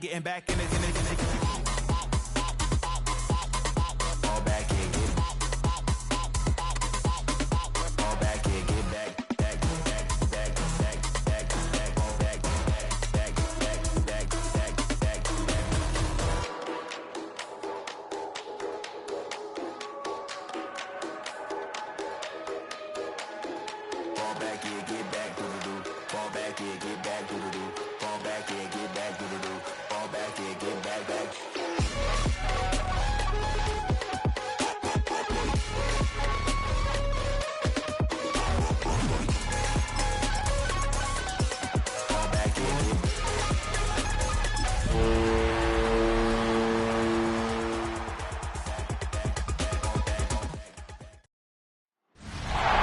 Getting back in it. All back in, get all back in, get back, all back, fall back in, get back to the do. Fall back in, get back to the do. Fall back in, get back to the do. Fall back in, get back. Fall back in, get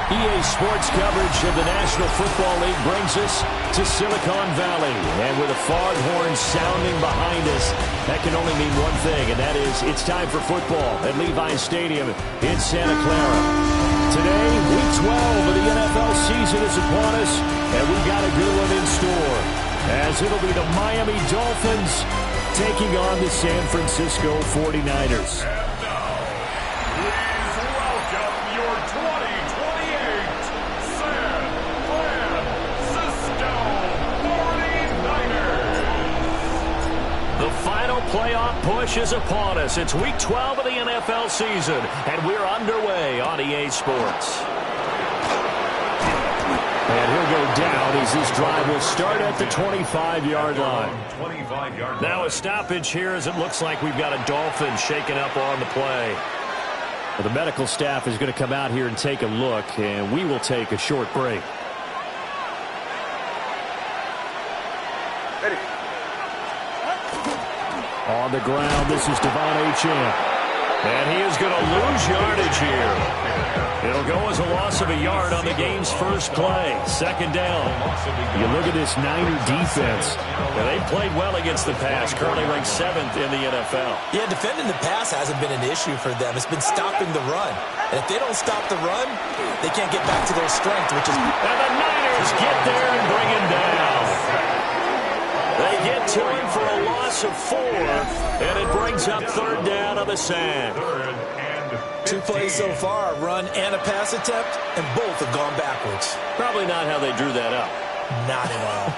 EA Sports coverage of the National Football League brings us to Silicon Valley. And with the foghorn sounding behind us, that can only mean one thing, and that is it's time for football at Levi's Stadium in Santa Clara. Today, Week 12 of the NFL season is upon us, and we've got a good one in store, as it'll be the Miami Dolphins taking on the San Francisco 49ers. Playoff push is upon us. It's Week 12 of the NFL season, and we're underway on EA Sports. And he'll go down as this drive will start at the 25-yard line. Now a stoppage here as it looks like we've got a Dolphin shaken up on the play. Well, the medical staff is going to come out here and take a look, and we will take a short break. Ready. On the ground, this is Devon Achane. And he is going to lose yardage here. It'll go as a loss of a yard on the game's first play. Second down. You look at this Niner defense. They played well against the pass, currently ranked 7th in the NFL. Yeah, defending the pass hasn't been an issue for them. It's been stopping the run. And if they don't stop the run, they can't get back to their strength, which is... And the Niners get there and bring him down. They get to him for a loss of 4, and it brings up third down on the sack. 2 plays so far, a run and a pass attempt, and both have gone backwards. Probably not how they drew that up. Not at all.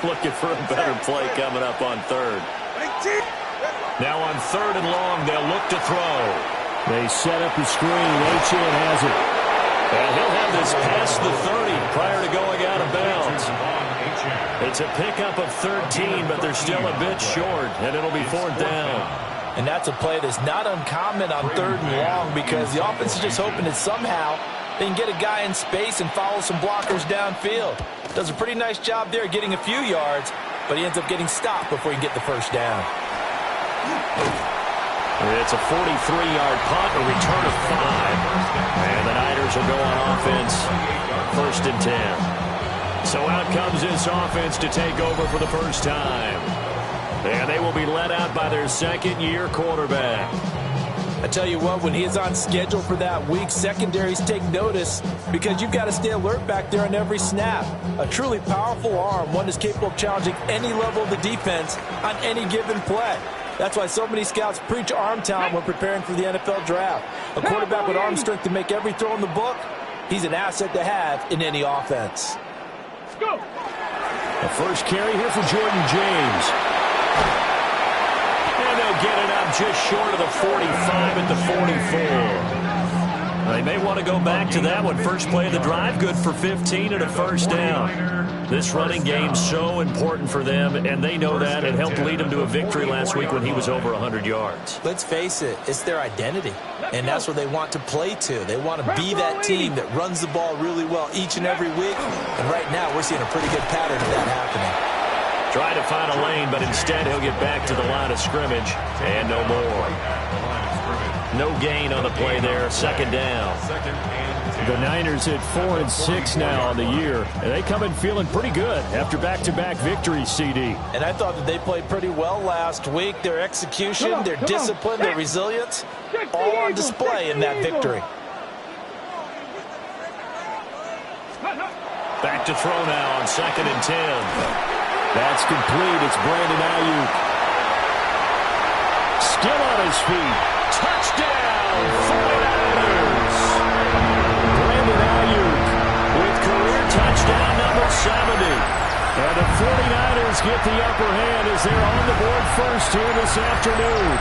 Looking for a better play coming up on third. Now on third and long, they'll look to throw. They set up the screen. Achane has it. And he'll have this past the 30 prior to going out of bounds. It's a pickup of 13, but they're still a bit short, and it'll be fourth down. And that's a play that's not uncommon on third and long because the offense is just hoping that somehow they can get a guy in space and follow some blockers downfield. Does a pretty nice job there getting a few yards, but he ends up getting stopped before he can get the first down. It's a 43-yard punt, a return of 5. And the Niners will go on offense, first and 10. So out comes this offense to take over for the first time. And they will be led out by their second-year quarterback. I tell you what, when he is on schedule for that week, secondaries take notice because you've got to stay alert back there on every snap. A truly powerful arm, one that's capable of challenging any level of the defense on any given play. That's why so many scouts preach arm talent when preparing for the NFL draft. A quarterback with arm strength to make every throw in the book, he's an asset to have in any offense. Go. The first carry here for Jordan James. And they'll get it up just short of the 45 at the 44. They may want to go back to that one. First play of the drive, good for 15 and a first down. This running game's so important for them, and they know that. It helped lead them to a victory last week when he was over 100 yards. Let's face it, it's their identity, and that's what they want to play to. They want to be that team that runs the ball really well each and every week, and right now we're seeing a pretty good pattern of that happening. Try to find a lane, but instead he'll get back to the line of scrimmage, and no more. No gain on the play there, second down. The Niners at 4-6 now on the year, and they come in feeling pretty good after back-to-back victories, CD. And I thought that they played pretty well last week. Their execution, their discipline, their resilience, all on display in that victory. Back to throw now on 2nd and 10. That's complete. It's Brandon Ayuk. still on his feet. Touchdown, 49ers. Brandon Ayuk with career touchdown number 70. And the 49ers get the upper hand as they're on the board first here this afternoon.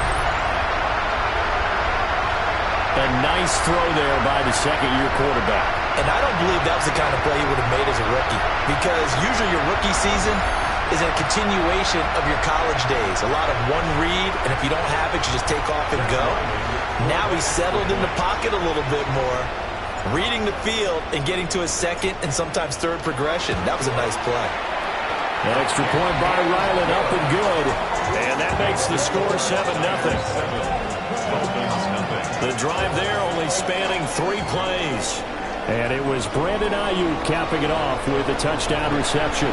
A nice throw there by the second-year quarterback. And I don't believe that was the kind of play he would have made as a rookie, because usually your rookie season is a continuation of your college days. A lot of one read, and if you don't have it, you just take off and go. Now he's settled in the pocket a little bit more, reading the field and getting to his second and sometimes third progression. That was a nice play. An extra point by Ryland, up and good. And that makes the score 7-0. The drive there only spanning 3 plays. And it was Brandon Ayuk capping it off with a touchdown reception.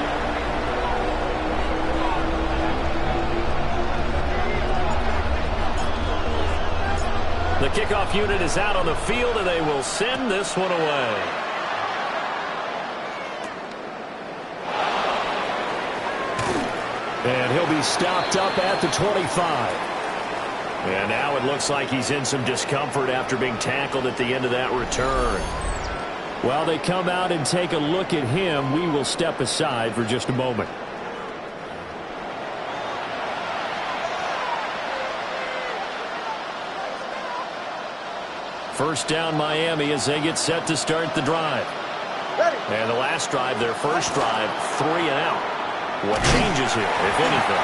The kickoff unit is out on the field, and they will send this one away. And he'll be stopped up at the 25. And now it looks like he's in some discomfort after being tackled at the end of that return. While they come out and take a look at him, we will step aside for just a moment. First down Miami as they get set to start the drive. And the last drive, their first drive, 3 and out. What changes here, if anything?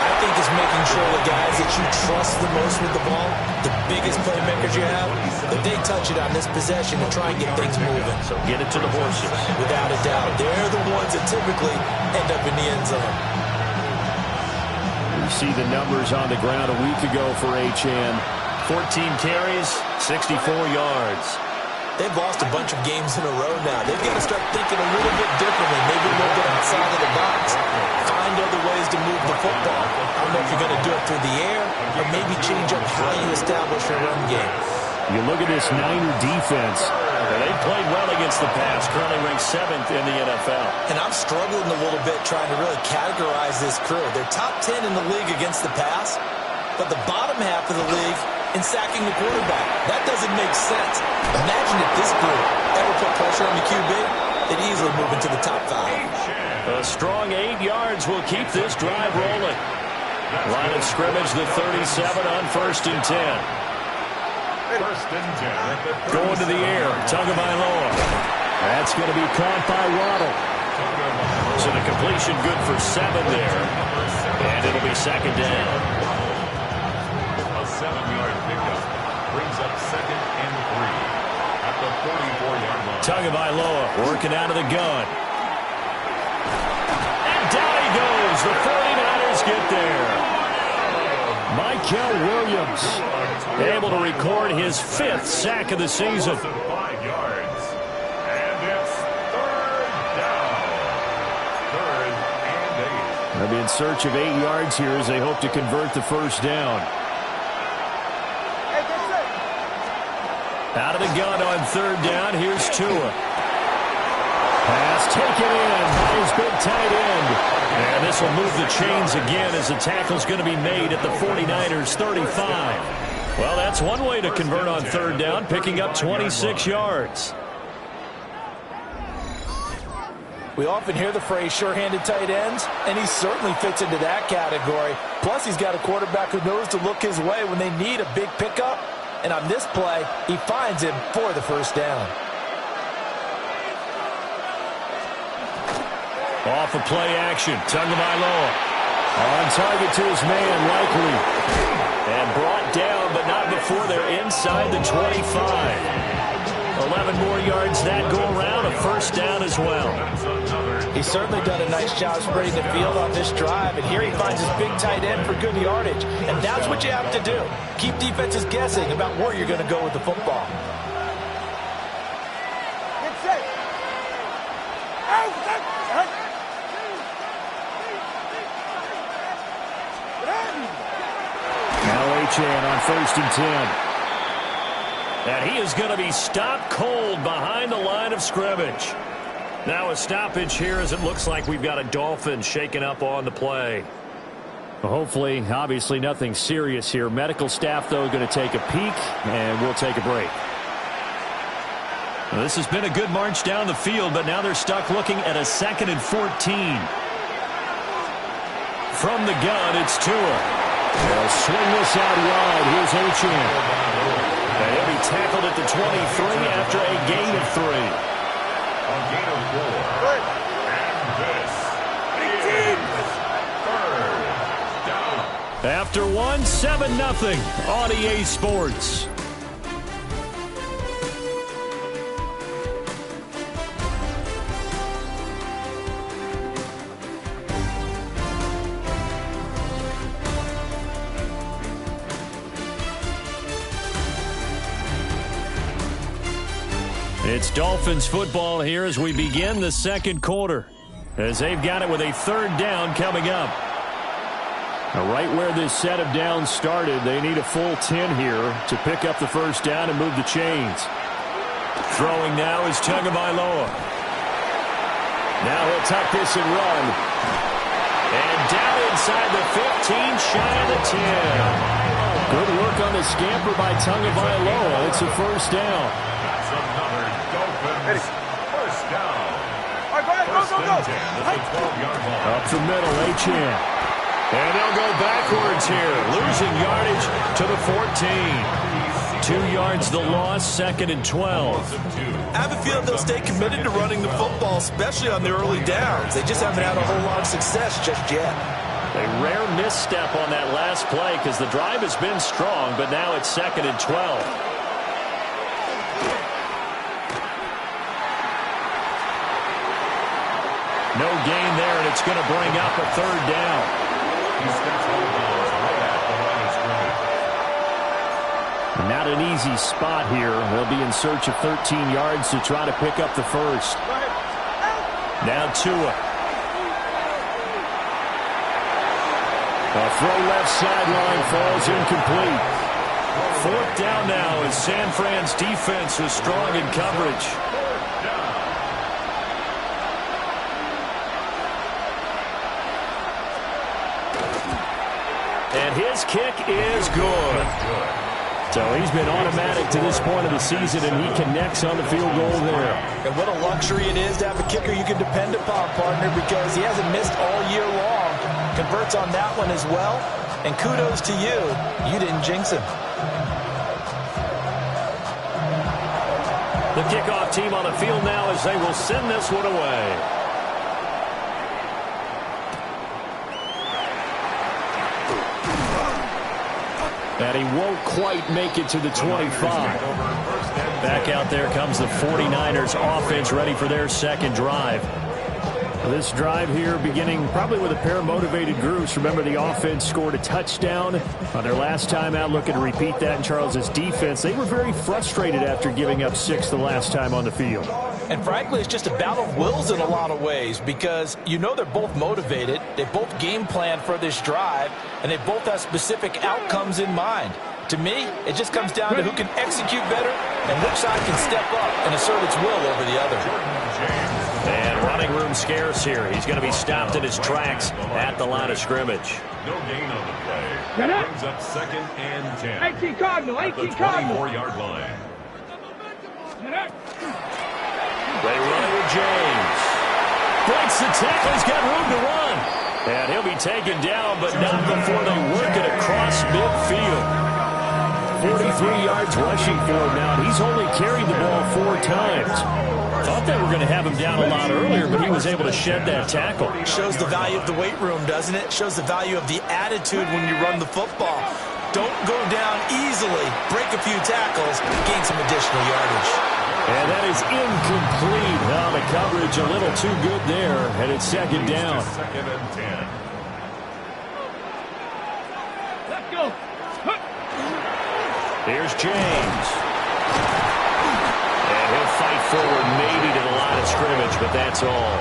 I think it's making sure the guys that you trust the most with the ball, the biggest playmakers you have, that they touch it on this possession and try and get things moving. So get it to the horses. Without a doubt. They're the ones that typically end up in the end zone. We see the numbers on the ground a week ago for HN. 14 carries, 64 yards. They've lost a bunch of games in a row now. They've got to start thinking a little bit differently, maybe a little bit outside of the box. Find other ways to move the football. I don't know if you're going to do it through the air or maybe change up how you establish your run game. You look at this Niner defense. They played well against the pass, currently ranked 7th in the NFL. And I'm struggling a little bit trying to really categorize this crew. They're top 10 in the league against the pass, but the bottom half of the league in sacking the quarterback. That doesn't make sense. Imagine if this group ever put pressure on the QB, they'd easily move into the top 5. A strong 8 yards will keep this drive rolling. Line of scrimmage, the 37 on 1st and 10. Going to the air, Tagovailoa. That's going to be caught by Waddle. So the completion good for 7 there. And it'll be 2nd down. A 7-yard pickup brings up 2nd and 3 at the 44-yard line. Tagovailoa working out of the gun. And down he goes. The 49ers get there. Mykel Williams able to record his 5th sack of the season. 5 yards. And it's 3rd down. 3rd and 8. They'll be in search of 8 yards here as they hope to convert the first down. Out of the gun on 3rd down. Here's Tua. Pass taken in by his big tight end. And this will move the chains again as the tackle's going to be made at the 49ers 35. Well, that's one way to convert on 3rd down, picking up 26 yards. We often hear the phrase sure-handed tight ends, and he certainly fits into that category. Plus, he's got a quarterback who knows to look his way when they need a big pickup. And on this play, he finds him for the first down. Off of play action, Tagovailoa on target to his man, likely. And brought down, but not before they're inside the 25. 11 more yards that go around, a first down as well. He's certainly done a nice job spreading the field on this drive, and here he finds his big tight end for good yardage. And that's what you have to do. Keep defenses guessing about where you're going to go with the football. Now HN on 1st and 10. And he is going to be stopped cold behind the line of scrimmage. Now a stoppage here as it looks like we've got a Dolphin shaken up on the play. Well, hopefully, obviously, nothing serious here. Medical staff, though, going to take a peek, and we'll take a break. Well, this has been a good march down the field, but now they're stuck looking at a 2nd and 14. From the gun, it's Tua. They'll swing this out wide. Here's Achane. And he'll be tackled at the 23 after a gain of 3. A gain of 4. And this is third down. After one, 7-0 on EA Sports. It's Dolphins football here as we begin the second quarter, as they've got it with a 3rd down coming up. Now, right where this set of downs started, they need a full 10 here to pick up the 1st down and move the chains. Throwing now is Tagovailoa. Now he'll tuck this and run. And down inside the 15, shy of the 10. Good work on the scamper by Tagovailoa. It's a 1st down. That's another Dolphins first down. Go. At the 12-yard line. Up the middle, Achane. And they'll go backwards here, losing yardage to the 14. 2 yards the loss, 2nd and 12. I have a feeling they'll stay committed to running the football, especially on the early downs. They just haven't had a whole lot of success just yet. A rare misstep on that last play because the drive has been strong, but now it's 2nd and 12. No gain there, and it's going to bring up a 3rd down. He steps on the ball right at the line of scrimmage. Not an easy spot here. They'll be in search of 13 yards to try to pick up the 1st. Now Tua. A throw left sideline falls incomplete. 4th down now as San Fran's defense was strong in coverage. And his kick is good. So he's been automatic to this point of the season, and he connects on the field goal there. And what a luxury it is to have a kicker you can depend upon, partner, because he hasn't missed all year long. Converts on that one as well. And kudos to you. You didn't jinx him. The kickoff team on the field now as they will send this one away. And he won't quite make it to the 25. Back out there comes the 49ers offense ready for their 2nd drive. This drive here beginning probably with a pair of motivated groups. Remember, the offense scored a touchdown on their last time out. Looking to repeat that in Charles's defense. They were very frustrated after giving up 6 the last time on the field. And frankly, it's just a battle of wills in a lot of ways because you know they're both motivated. They both game plan for this drive, and they both have specific outcomes in mind. To me, it just comes down to who can execute better and which side can step up and assert its will over the other. And running room scarce here. He's going to be stopped in his tracks at the line of scrimmage. No gain on the play. Brings up 2nd and 10. At the 24-yard line. They run it with James. Breaks the tackle. He's got room to run. And he'll be taken down, but not before they work it across midfield. 43 yards rushing for him now. He's only carried the ball 4 times. Thought they were going to have him down a lot earlier, but he was able to shed that tackle. Shows the value of the weight room, doesn't it? Shows the value of the attitude when you run the football. Don't go down easily. Break a few tackles. Gain some additional yardage. And that is incomplete. Now the coverage a little too good there, and it's 2nd down. 2nd and 10. Let's go. Here's James. And he'll fight forward maybe to the line of scrimmage, but that's all.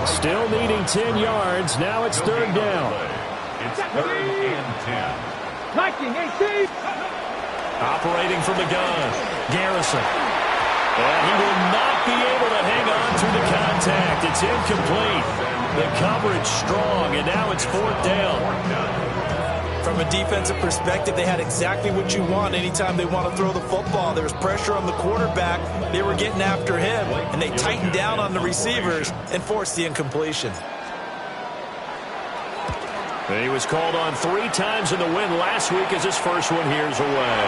Still needing 10 yards. Now it's 3rd down. It's 3rd and 10. Liking 18. Operating from the gun. Garrison. And he will not be able to hang on through the contact. It's incomplete. The coverage strong, and now it's 4th down. From a defensive perspective, they had exactly what you want anytime they want to throw the football. There was pressure on the quarterback. They were getting after him, and they tightened down on the receivers and forced the incompletion. He was called on 3 times in the win last week as his first one here's away.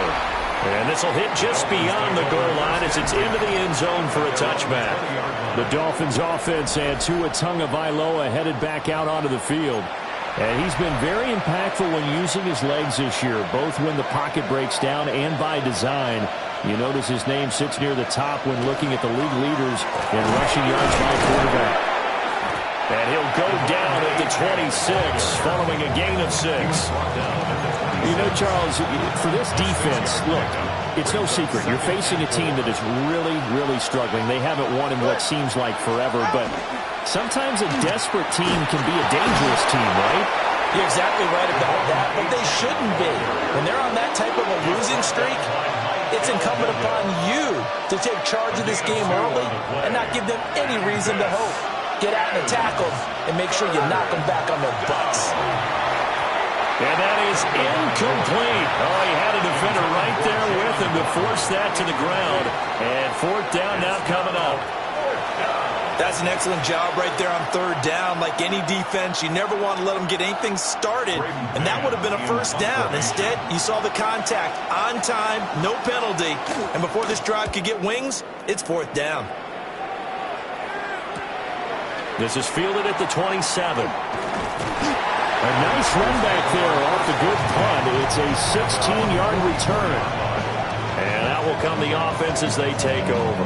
And this will hit just beyond the goal line as it's into the end zone for a touchback. The Dolphins offense and Tua Tagovailoa headed back out onto the field. And he's been very impactful when using his legs this year, both when the pocket breaks down and by design. You notice his name sits near the top when looking at the league leaders in rushing yards by quarterback. And he'll go down at the 26, following a gain of 6. You know, Charles, for this defense, look, it's no secret. You're facing a team that is really, really struggling. They haven't won in what seems like forever, but sometimes a desperate team can be a dangerous team, right? You're exactly right about that, but they shouldn't be. When they're on that type of a losing streak, it's incumbent upon you to take charge of this game early and not give them any reason to hope. Get out and attack them and make sure you knock them back on their butts. And that is incomplete. Oh, he had a defender right there with him to force that to the ground. And 4th down now coming up. That's an excellent job right there on 3rd down. Like any defense, you never want to let them get anything started, and that would have been a 1st down. Instead, you saw the contact on time, no penalty, and before this drive could get wings, it's 4th down. This is fielded at the 27. A nice run back there off the good punt. It's a 16-yard return. And out will come the offense as they take over.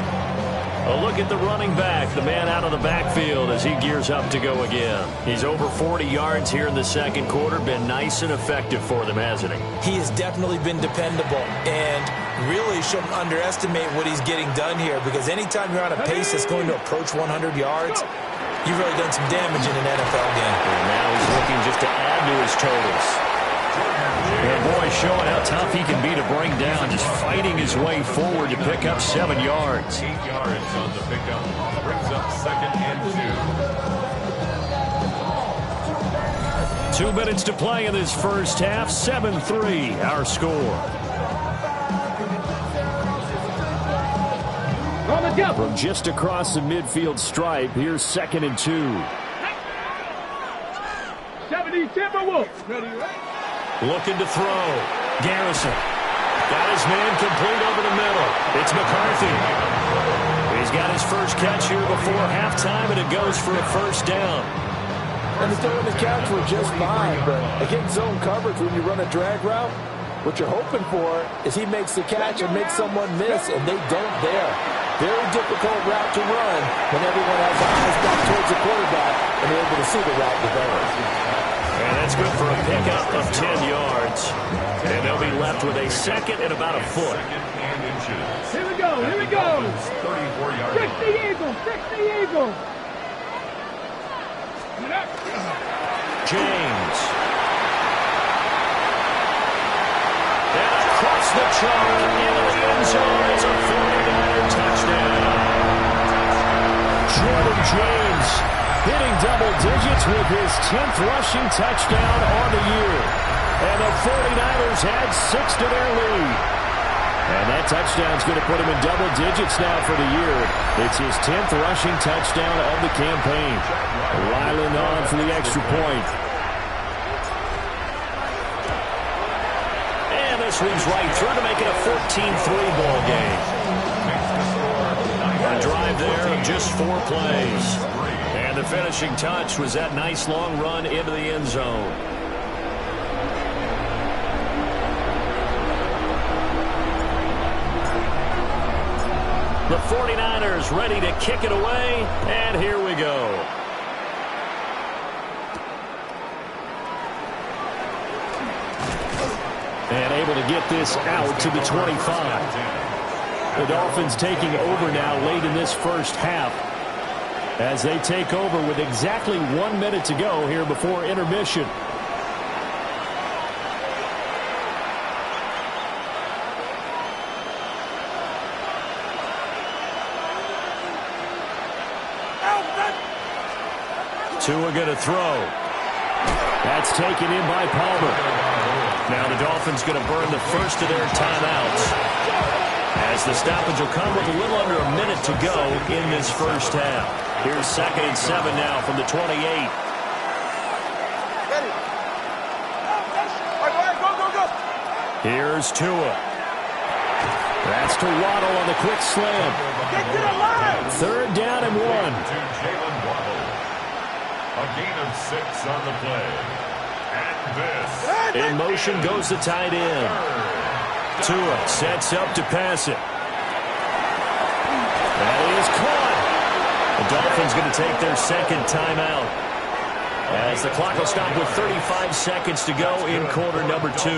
A look at the running back, the man out of the backfield as he gears up to go again. He's over 40 yards here in the second quarter. Been nice and effective for them, hasn't he? He has definitely been dependable and really shouldn't underestimate what he's getting done here, because anytime you're on a pace that's going to approach 100 yards, you've really done some damage in an NFL game. And now he's looking just to add to his totals. And boy, showing how tough he can be to bring down, just fighting his way forward to pick up 7 yards. 8 yards on the pickup. Brings up 2nd and 2. 2 minutes to play in this first half. 7-3, our score. From just across the midfield stripe, here's 2nd and 2. 70 Timberwolves. Ready, right? Looking to throw. Garrison. Got his man complete over the middle. It's McCarthy. He's got his first catch here before halftime, and it goes for a 1st down. And the throw and the catch were just fine, but against zone coverage when you run a drag route, what you're hoping for is he makes the catch and makes someone miss, and they don't there. Very difficult route to run when everyone has eyes back towards the quarterback and they're able to see the route develop. And that's good for a pickup of 10 yards. And they'll be left with a 2nd and about a foot. 2nd and inches. Here we go, here we go. 34 yards. Fix the Eagles, fix the Eagles. James. And across the chalk into the end zone. It's a 49er touchdown. Jordan James hitting double digits with his 10th rushing touchdown on the year. And the 49ers had 6 to their lead. And that touchdown's going to put him in double digits now for the year. It's his 10th rushing touchdown of the campaign. Ryland on for the extra point. And this leads right through to make it a 14-3 ball game. A drive there of just 4 plays. And the finishing touch was that nice long run into the end zone. The 49ers ready to kick it away, and here we go. And able to get this out to the 25. The Dolphins taking over now late in this first half as they take over with exactly 1 minute to go here before intermission. Tua going to throw. That's taken in by Palmer. Now the Dolphins going to burn the first of their timeouts, as the stoppage will come with a little under a minute to go in this first half. Here's 2nd and 7 now from the 28. Here's Tua. That's to Waddle on the quick slam. Get to the line. 3rd down and 1. To Jalen Waddle. A gain of 6 on the play. And this. In motion goes the tight end. Tua sets up to pass it. That is caught. The Dolphins going to take their 2nd timeout, as the clock will stop with 35 seconds to go in quarter number 2.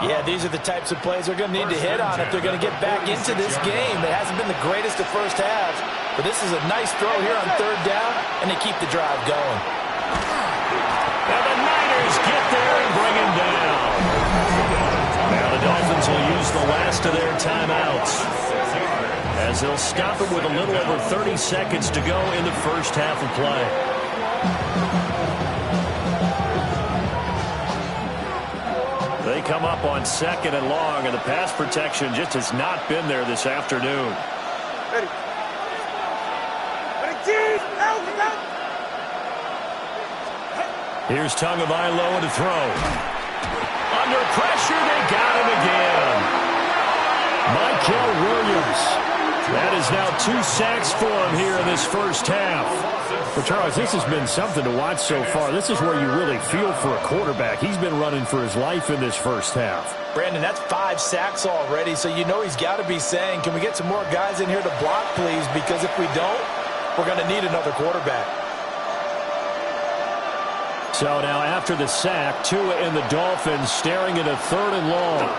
Yeah, these are the types of plays they're going to need to hit on if they're going to get back into this game. It hasn't been the greatest of first halves, but this is a nice throw here on 3rd down, and they keep the drive going. And the Niners get there and bring him down. Now the Dolphins will use the last of their timeouts, as they'll stop it with a little over 30 seconds to go in the first half of play. They come up on 2nd and long, and the pass protection just has not been there this afternoon. Ready. Here's Tagovailoa to throw. Under pressure, they got him again. Michael Williams. That is now 2 sacks for him here in this first half. Well, Charles, this has been something to watch so far. This is where you really feel for a quarterback. He's been running for his life in this first half. Brandon, that's 5 sacks already, so you know he's got to be saying, can we get some more guys in here to block, please? Because if we don't, we're going to need another quarterback. So now after the sack, Tua and the Dolphins staring at a 3rd and long.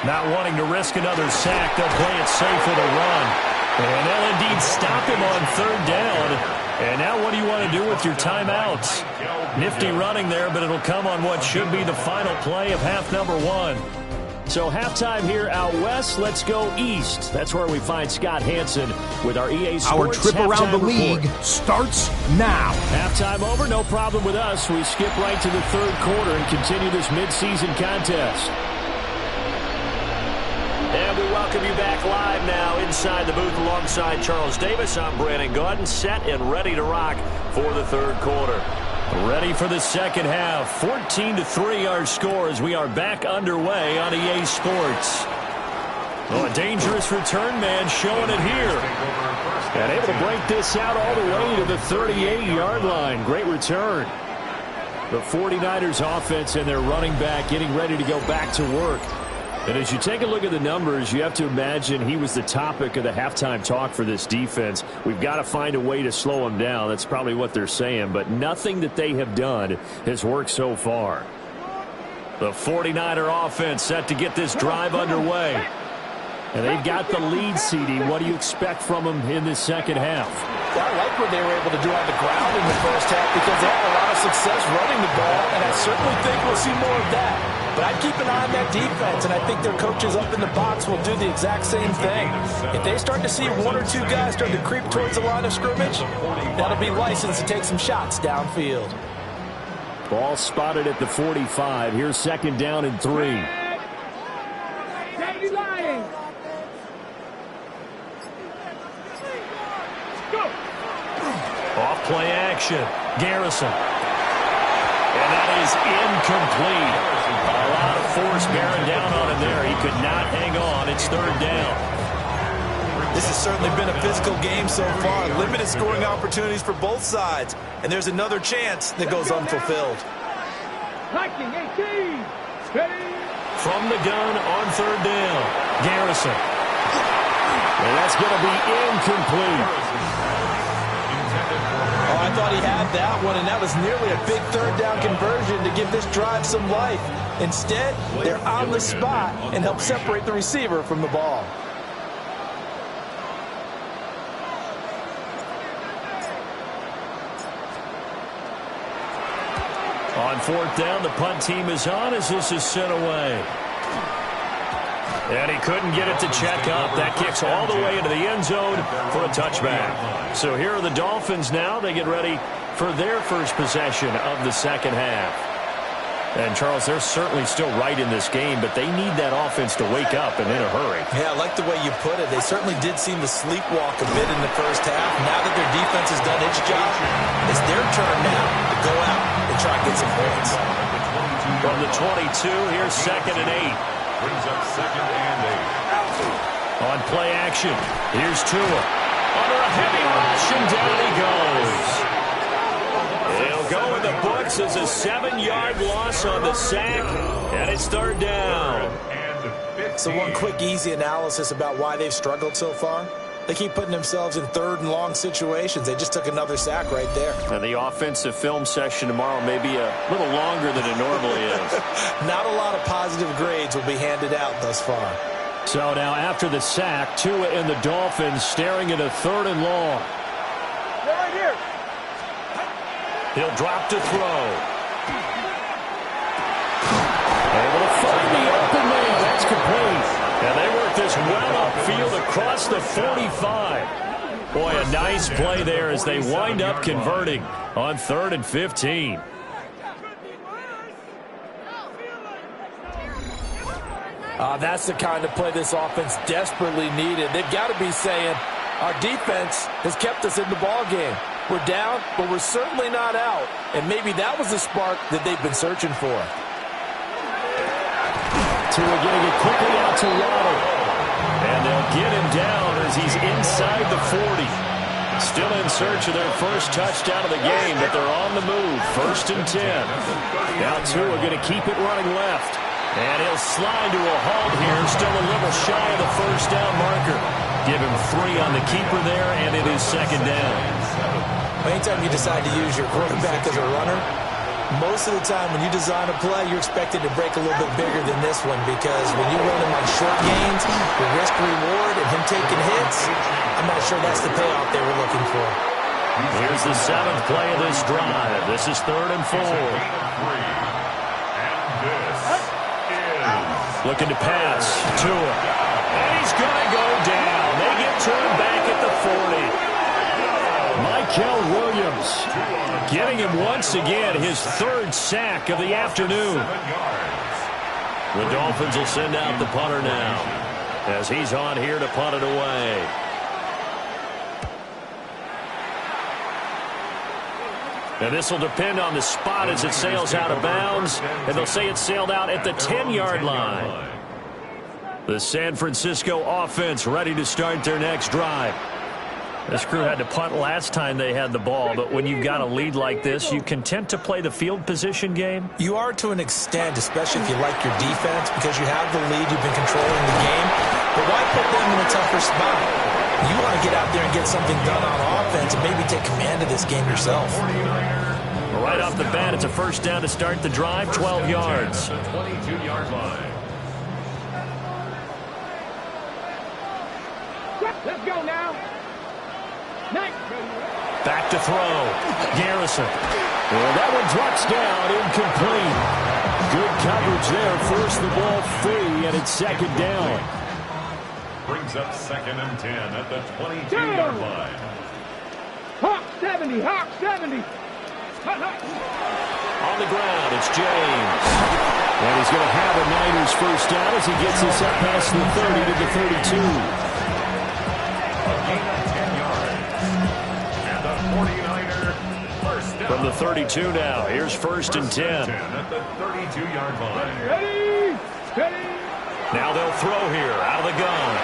Not wanting to risk another sack, they'll play it safe with a run. And they'll indeed stop him on 3rd down. And now what do you want to do with your timeouts? Nifty running there, but it'll come on what should be the final play of half number 1. So halftime here out west. Let's go east. That's where we find Scott Hansen with our EA Sports Our trip around the report. league starts now. Halftime over, no problem with us. We skip right to the 3rd quarter and continue this midseason contest. And we welcome you back live now inside the booth alongside Charles Davis. I'm Brandon Gaudin, set and ready to rock for the 3rd quarter. Ready for the 2nd half. 14-3 our score as we are back underway on EA Sports. Oh, a dangerous return man showing it here. And able to break this out all the way to the 38-yard line. Great return. The 49ers offense and their running back getting ready to go back to work. And as you take a look at the numbers, you have to imagine he was the topic of the halftime talk for this defense. We've got to find a way to slow him down. That's probably what they're saying. But nothing that they have done has worked so far. The 49er offense set to get this drive underway. And they've got the lead, CD. What do you expect from them in this 2nd half? I like what they were able to do on the ground in the first half because they had a lot of success running the ball, and I certainly think we'll see more of that. But I'd keep an eye on that defense, and I think their coaches up in the box will do the exact same thing. If they start to see 1 or 2 guys start to creep towards the line of scrimmage, that'll be license to take some shots downfield. Ball spotted at the 45. Here's 2nd down and 3. Daddy lying. Go. Off play action. Garrison. And that is incomplete. A lot of force bearing down on him there. He could not hang on. It's 3rd down. This has certainly been a physical game so far. Limited scoring opportunities for both sides. And there's another chance that goes unfulfilled. Hiking 18. Ready. From the gun on 3rd down. Garrison. And that's going to be incomplete. Oh, I thought he had that one, and that was nearly a big 3rd down conversion to give this drive some life. Instead, they're on the spot and help separate the receiver from the ball. On 4th down, the punt team is on as this is sent away. And he couldn't get it to check up. That kicks all the way into the end zone for a touchback. So here are the Dolphins now. They get ready for their first possession of the second half. And, Charles, they're certainly still right in this game, but they need that offense to wake up and in a hurry. Yeah, I like the way you put it. They certainly did seem to sleepwalk a bit in the first half. Now that their defense has done its job, it's their turn now to go out and try and get some points. From the 22, here's 2nd and 8. Brings up 2nd and 8. On play action, here's Tua. Under a heavy rush, and down he goes. He'll go in the books as a 7-yard loss on the sack, and it's 3rd down. So one quick, easy analysis about why they've struggled so far. They keep putting themselves in 3rd and long situations. They just took another sack right there. And the offensive film session tomorrow may be a little longer than it normally is. Not a lot of positive grades will be handed out thus far. So now after the sack, Tua and the Dolphins staring at a 3rd and long. They're right here. He'll drop to throw. Able to find the open man. That's complete. And they work this well upfield across the 45. Boy, a nice play there as they wind up converting on 3rd and 15. That's the kind of play this offense desperately needed. They've got to be saying, our defense has kept us in the ballgame. We're down, but we're certainly not out. And maybe that was the spark that they've been searching for. Tua getting it quickly out to Waddle. And they'll get him down as he's inside the 40. Still in search of their first touchdown of the game, but they're on the move. 1st and 10. Now Tua going to keep it running left. And he'll slide to a halt here, still a little shy of the 1st down marker. Give him 3 on the keeper there, and it is 2nd down. Anytime you decide to use your quarterback as a runner, most of the time when you design a play, you're expected to break a little bit bigger than this one, because when you run him on short gains, the risk-reward and him taking hits, I'm not sure that's the payoff they were looking for. Here's the 7th play of this drive. This is 3rd and 4. Looking to pass. Tua. And he's going to go down. They get to him back at the 40. Mykel Williams getting him once again his 3rd sack of the afternoon. The Dolphins will send out the punter now as he's on here to punt it away. And this will depend on the spot as it sails out of bounds. And they'll say it sailed out at the 10-yard line. The San Francisco offense ready to start their next drive. This crew had to punt last time they had the ball, but when you've got a lead like this, you content to play the field position game? You are to an extent, especially if you like your defense, because you have the lead, you've been controlling the game. But why put them in a tougher spot? You want to get out there and get something done on offense and maybe take command of this game yourself. Right off the bat, it's a 1st down to start the drive, 12 yards. 22-yard line. Let's go now. Back to throw. Garrison. Well, that one drops down, incomplete. Good coverage there. Forced the ball free, and it's 2nd down. Brings up 2nd and 10 at the 22-yard line. Hawk 70, Hawk 70. On the ground, it's James. And he's going to have a Niners 1st down as he gets this up past the 30 to the 32. From the 32 now, here's 1st and 10. At the 32-yard line. Ready, steady. Now they'll throw here, out of the gun.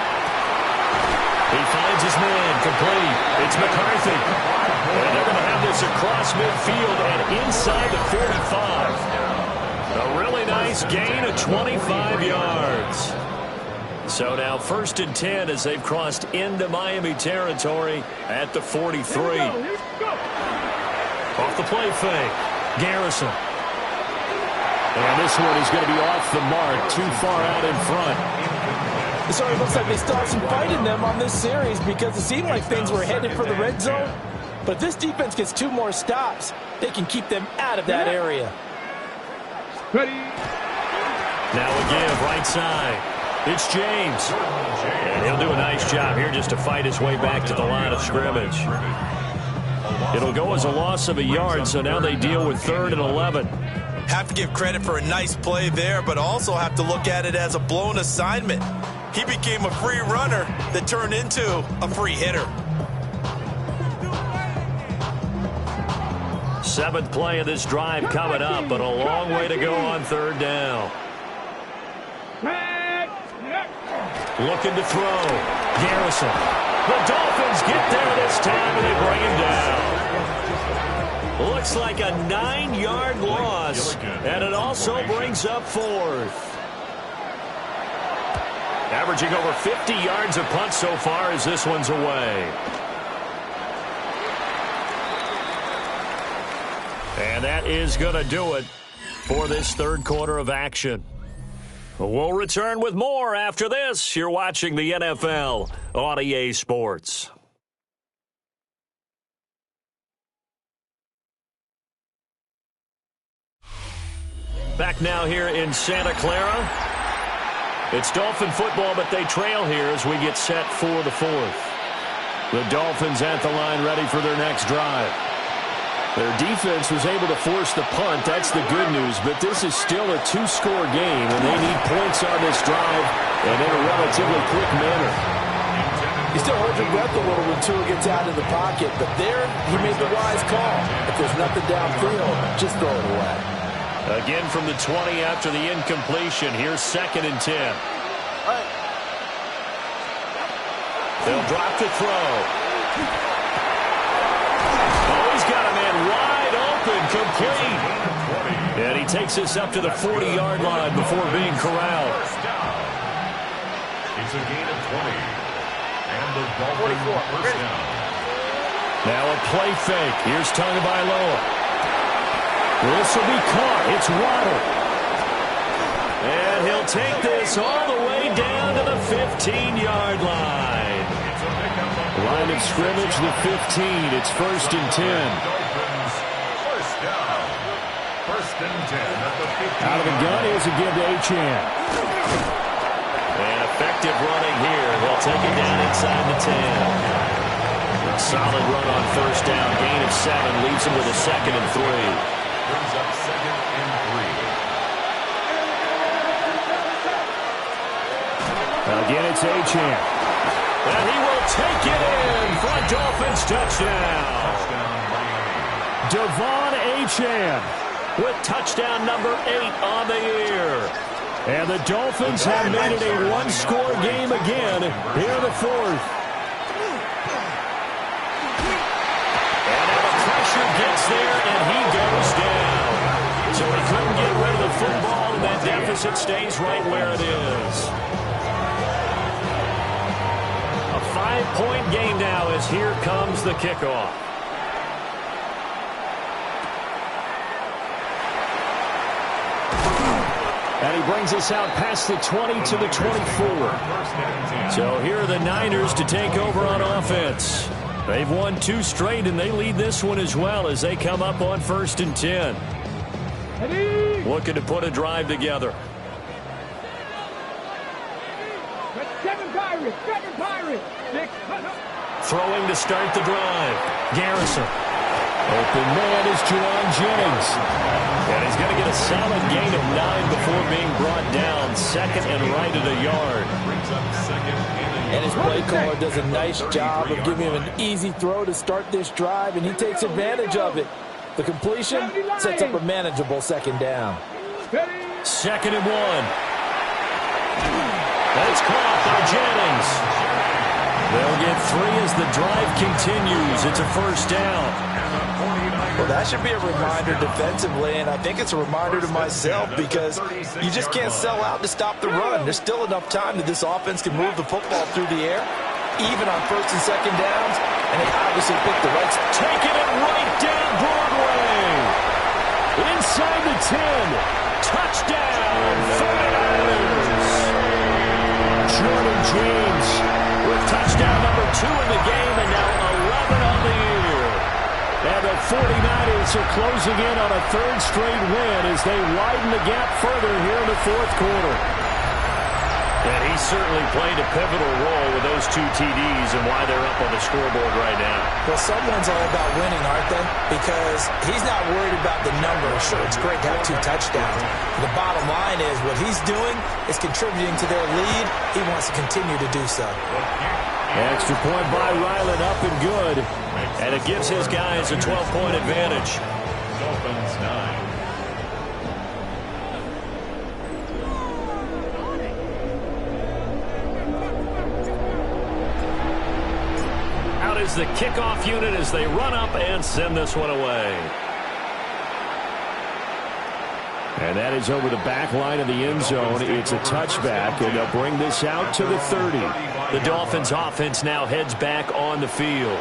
He finds his man, complete. It's McCarthy. And they're going to have this across midfield and inside the 45. A really nice gain of 25 yards. So now 1st and 10 as they've crossed into Miami territory at the 43. Off the play fake. Garrison. And this one is going to be off the mark, too far out in front. So it looks like they still have some fight in them on this series, because it seemed like things were headed for the red zone. But if this defense gets 2 more stops, they can keep them out of that area. Ready. Now a give, right side. It's James. And he'll do a nice job here just to fight his way back to the line of scrimmage. It'll go as a loss of a yard, so now they deal with 3rd and 11. Have to give credit for a nice play there, but also have to look at it as a blown assignment. He became a free runner that turned into a free hitter. 7th play of this drive coming up, but a long way to go on 3rd down. Looking to throw. Garrison. The Dolphins get there this time, and they bring him down. Looks like a 9-yard loss, and it also brings up 4th. Averaging over 50 yards a punt so far as this one's away. And that is going to do it for this 3rd quarter of action. We'll return with more after this. You're watching the NFL on EA Sports. Back now here in Santa Clara. It's Dolphin football, but they trail here as we get set for the 4th. The Dolphins at the line ready for their next drive. Their defense was able to force the punt. That's the good news, but this is still a 2-score game, and they need points on this drive and in a relatively quick manner. You still hold your breath a little when Tua gets out of the pocket, but there he made the wise call. If there's nothing downfield, just throw it away. Again from the 20 after the incompletion. Here's 2nd and 10. They'll drop to throw. Oh, he's got a man wide open, complete. And he takes us up to the 40-yard line before being corralled. It's a gain of 20. And the Dolphins first down. Now a play fake. Here's Tagovailoa. This will be caught. It's Waddle. And he'll take this all the way down to the 15-yard line. Line of scrimmage, the 15. It's 1st and 10. First down. 1st and 10 at the 15. Out of the gun, here's a give to Achane. And effective running here. They'll take it down inside the 10. Solid run on 1st down. Gain of 7 leaves him with a 2nd and 3. Brings up 2nd and 3. Again, it's Achane. And he will take it in for a Dolphins touchdown. Devon Achane With touchdown number 8 on the year. And the Dolphins have made it a one-score game again here in the 4th. And now the pressure gets there, and he goes down. So he couldn't get rid of the football, and that deficit stays right where it is. A 5-point game now as here comes the kickoff. And he brings us out past the 20 to the 24. So here are the Niners to take over on offense. They've won 2 straight, and they lead this one as well as they come up on 1st and 10. Looking to put a drive together. Seven Pirates. Throwing to start the drive. Garrison. Open man is Jerron Jennings. And he's going to get a solid gain of 9 before being brought down. 2nd and right at a yard. And his play caller does a nice job of giving him an easy throw to start this drive, and he takes advantage of it. The completion sets up a manageable 2nd down. 2nd and 1. That's caught by Jennings. They'll get 3 as the drive continues. It's a 1st down. Well, that should be a reminder defensively, and I think it's a reminder to myself because you just can't sell out to stop the run. There's still enough time that this offense can move the football through the air, even on 1st and 2nd downs, and they obviously picked the right spot. Taking it right down Broadway. Inside the 10. Touchdown, 49ers. Jordan James with touchdown number 2 in the game, and now 11 on the year. And the 49ers are closing in on a 3rd straight win as they widen the gap further here in the 4th quarter. And he certainly played a pivotal role with those 2 TDs and why they're up on the scoreboard right now. Well, someone's all about winning, aren't they? Because he's not worried about the numbers. Sure, it's great to have 2 touchdowns. The bottom line is what he's doing is contributing to their lead. He wants to continue to do so. Extra point by Ryland, up and good. And it gives his guys a 12-point advantage. Dolphins 9. Is the kickoff unit as they run up and send this one away. And that is over the back line of the end zone. It's a touchback, and they'll bring this out to the 30. The Dolphins offense now heads back on the field.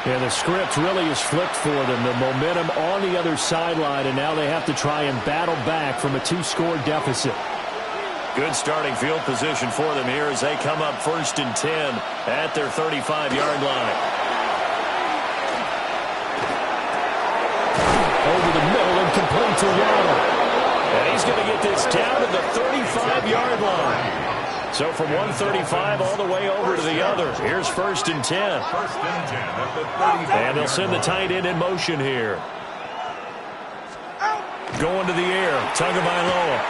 And the script really is flipped for them. The momentum on the other sideline, and now they have to try and battle back from a 2-score deficit. Good starting field position for them here as they come up 1st and 10 at their 35-yard line. Over the middle and complete to Waddle. And he's going to get this down to the 35-yard line. So from 135 all the way over to the other. Here's 1st and 10. 1st and 10 at the 35. And they'll send the tight end in motion here. Going to the air. Tagovailoa.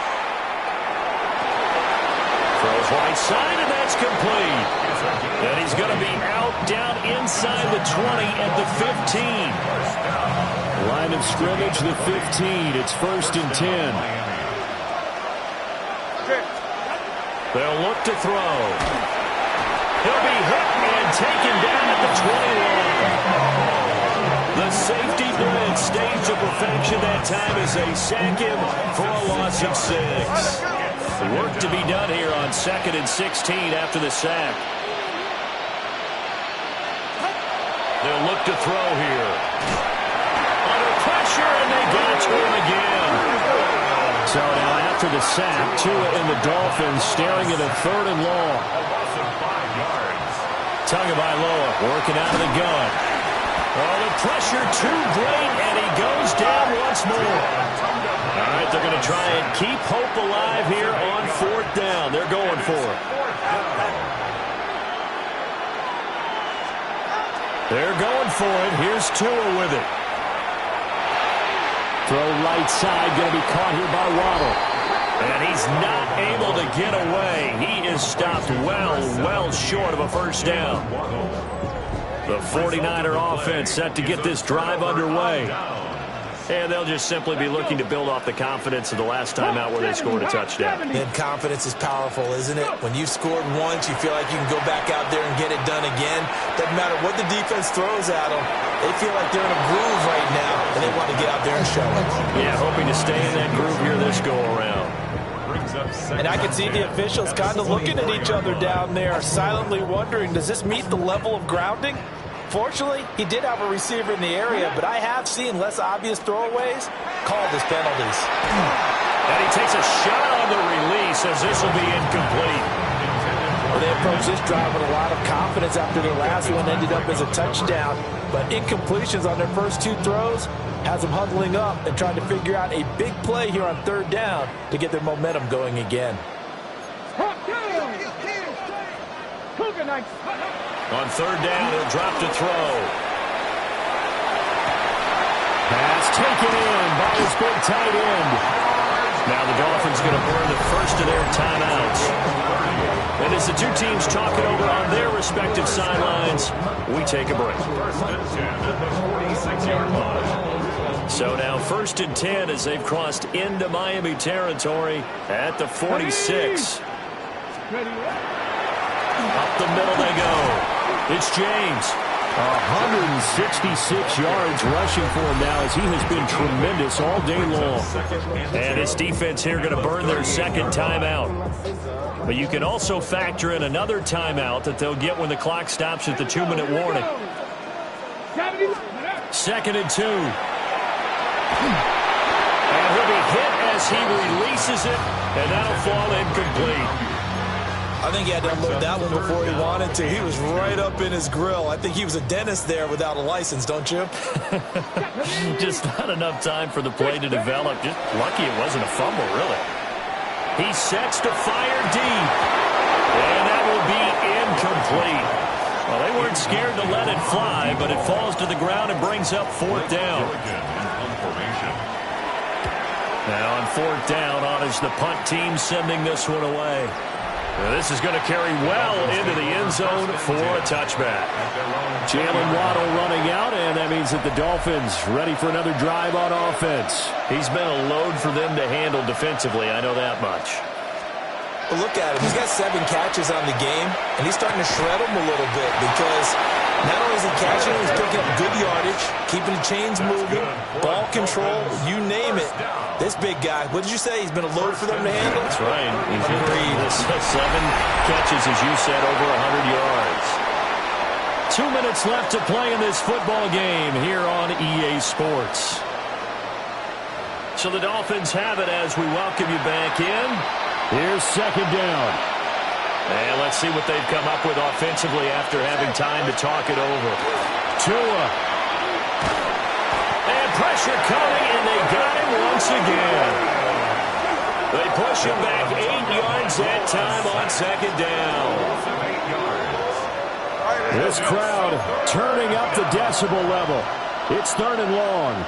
Throws right side, and that's complete. And he's going to be out down inside the 20 at the 15. Line of scrimmage, the 15. It's 1st and 10. They'll look to throw. He'll be hit and taken down at the 20 line. The safety blitz staged to perfection that time as they sack him for a loss of 6. Work to be done here on 2nd and 16 after the sack. They'll look to throw here. Under pressure, and they get it to him again. So now after the sack, Tua and the Dolphins staring at a 3rd and long. Tagovailoa working out of the gun. Oh, the pressure too great, and he goes down once more. All right, they're going to try and keep hope alive here on 4th down. They're going for it. They're going for it. Here's Tua with it. Throw right side, going to be caught here by Waddle. And he's not able to get away. He is stopped well short of a 1st down. The 49er offense set to get this drive underway. And they'll just simply be looking to build off the confidence of the last time out where they scored a touchdown. And confidence is powerful, isn't it? When you've scored once, you feel like you can go back out there and get it done again. Doesn't matter what the defense throws at them. They feel like they're in a groove right now, and they want to get out there and show it. Yeah, hoping to stay in that groove here this go-around. And I can see the officials kind of looking at each other down there, silently wondering, does this meet the level of grounding? Fortunately, he did have a receiver in the area, but I have seen less obvious throwaways called as penalties. And he takes a shot on the release as this will be incomplete. Well, they approached this drive with a lot of confidence after their last one ended up as a touchdown. But incompletions on their first 2 throws has them huddling up and trying to figure out a big play here on 3rd down to get their momentum going again. On 3rd down, he'll drop to throw. Pass taken in by his big tight end. Now the Dolphins going to burn the first of their timeouts. And as the 2 teams talk it over on their respective sidelines, we take a break. 1st and 10 at the 46-yard line. So now 1st and 10 as they've crossed into Miami territory at the 46. Up the middle they go. It's James. 166 yards rushing for him now as he has been tremendous all day long. And this defense here going to burn their 2nd timeout. But you can also factor in another timeout that they'll get when the clock stops at the 2-minute warning. 2nd and 2. And he'll be hit as he releases it, and that'll fall incomplete. I think he had to unload that one before he wanted to. He was right up in his grill. I think he was a dentist there without a license, don't you? Just not enough time for the play to develop. Just lucky it wasn't a fumble, really. He sets to fire deep. And that will be incomplete. Well, they weren't scared to let it fly, but it falls to the ground and brings up fourth down. Now on fourth down, on is the punt team sending this one away. Now this is going to carry well into the end zone for a touchback. Jalen Waddle running out, and that means that the Dolphins ready for another drive on offense. He's been a load for them to handle defensively, I know that much. But look at him. He's got 7 catches on the game, and he's starting to shred them a little bit because not only is he catching, he's picking up good yardage, keeping the chains moving, ball control, you name it. This big guy, what did you say? He's been a load for them to handle? That's right. He's agreed. 7 catches, as you said, over 100 yards. 2 minutes left to play in this football game here on EA Sports. So the Dolphins have it as we welcome you back in. Here's second down. And let's see what they've come up with offensively after having time to talk it over. Tua. And pressure coming, and they got him once again. They push him back 8 yards that time on second down. This crowd turning up the decibel level. It's third and long.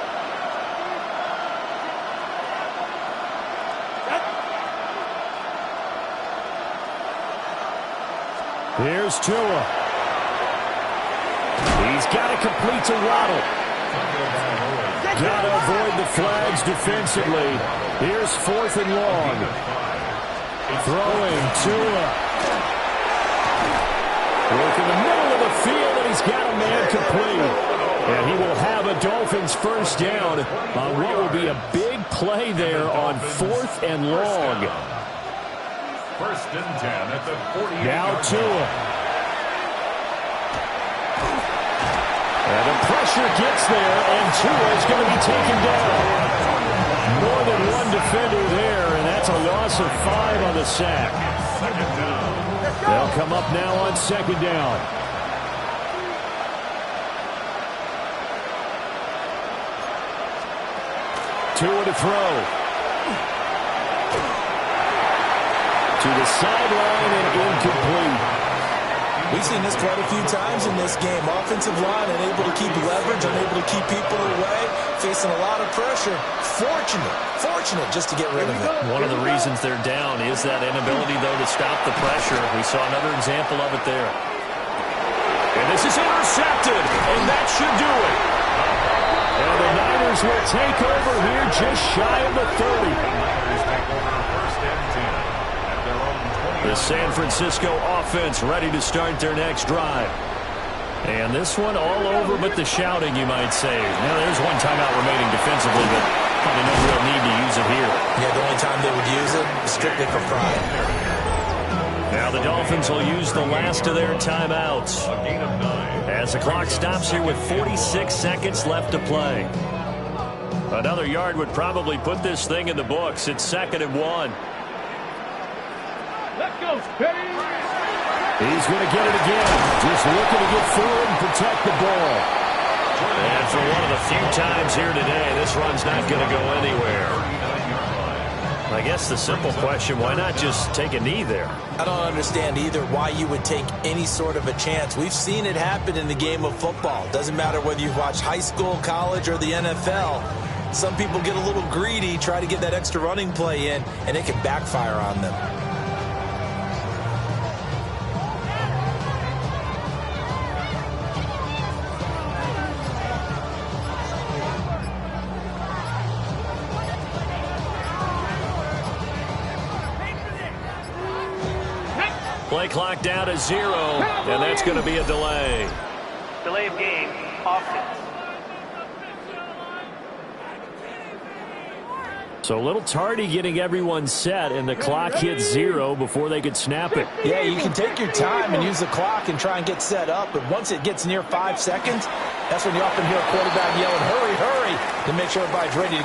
Here's Tua. He's got to complete to Waddle. Got to avoid the flags defensively. Here's fourth and long. Throwing Tua. Work in the middle of the field, and he's got a man complete. And he will have a Dolphins first down on what will be a big play there on fourth and long. First and 10 at the 48. Now Tua. And the pressure gets there, and Tua is going to be taken down. More than one defender there, and that's a loss of 5 on the sack. They'll come up now on second down. Tua to throw. To the sideline and incomplete. We've seen this quite a few times in this game. Offensive line unable to keep leverage, unable to keep people away, facing a lot of pressure. Fortunate just to get rid of it. One of the reasons they're down is that inability, though, to stop the pressure. We saw another example of it there. And this is intercepted, and that should do it. And the Niners will take over here just shy of the 30. Niners take over first and 10 at their own 20. The San Francisco offense ready to start their next drive. And this one all over but the shouting, you might say. Now, there's one timeout remaining defensively, but probably no real need to use it here. Yeah, the only time they would use it is strictly for pride. Now the Dolphins will use the last of their timeouts A gain of 9. as the clock stops here with 46 seconds left to play. Another yard would probably put this thing in the books. It's second and 1. Let's go, steady. He's going to get it again. Just looking to get forward and protect the ball. And for one of the few times here today, this run's not going to go anywhere. I guess the simple question, why not just take a knee there? I don't understand either why you would take any sort of a chance. We've seen it happen in the game of football. Doesn't matter whether you've watched high school, college, or the NFL. Some people get a little greedy, try to get that extra running play in, and it can backfire on them. Play clock down to 0, and that's going to be a delay. Delay of game, offense. So a little tardy getting everyone set, and the clock hits 0 before they could snap it. Yeah, you can take your time and use the clock and try and get set up, but once it gets near 5 seconds, that's when you often hear a quarterback yelling, hurry, hurry, to make sure everybody's ready to